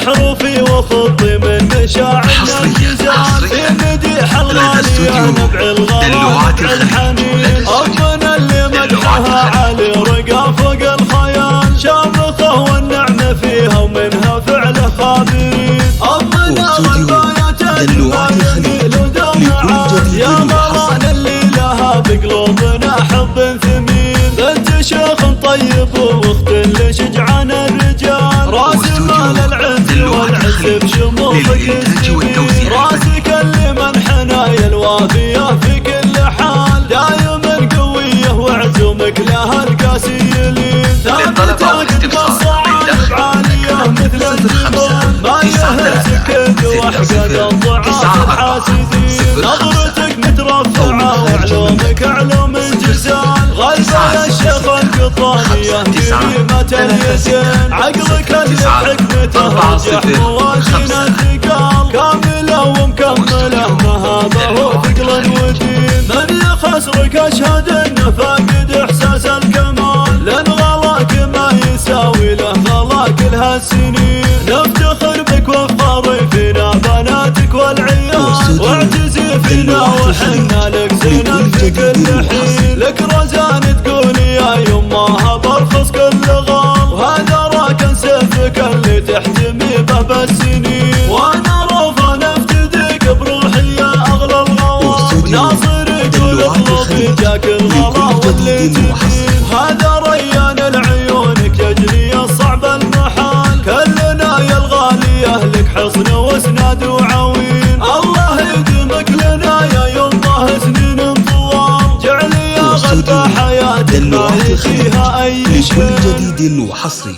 حروفي وخطي من مشاعرنا الجزال في مديح الغالية نبع الغلا نبع الحنين ربنا اللي مدحها عالي رقى فوق الخيال شامخه والنعمة فيها ومنها فعله خابرين ربنا غالبايات ما يميل ودمعات يا مرانا اللي لها بقلوبنا حب ثمين بنت شيخ طيب واخت لشجعان الرجال راس مال العز والعز بشموخك السمين راسك اللي من حنايا الوافية في كل حال دايما قوية وعزومك لها القاسيلين ثابتك بالصعاب عالية مثل الجبال ما يهزك كد وحقد الضعاف الحاسدين نظرتك مترفعة وعلومك علوم الجزال غالبة الشيخ القطانية كريمة اليدين عقلك اللي بحكمته رجح موازين الثقال كاملة ومكملة مهابة وثقل ودين من يخسرك أشهد انه فاقد احساس الكمال لان غلاك ما يساوي له غلاك لها السنين نفتخر بك وفخر فينا بناتك والعيال واعتزي فينا وحنا لك زين في كل حين لك رزان تقولي يا يماها برخص كل غال وهذا راكن سيفك اللي تحتمي به بالسنين وانا روفه نفتديك بروحي يا اغلى الغوام ناصرك ولطلب جاك الغلا واللي تبين هذا ريان العيونك يجري الصعب المحال كلنا يا الغالية لك حصن واسناد وعوين الله يدمك لنا يا يمه سنين طوال جعل يا غلبة حياتك ما يجيها اي شيء كل جديد وحصري.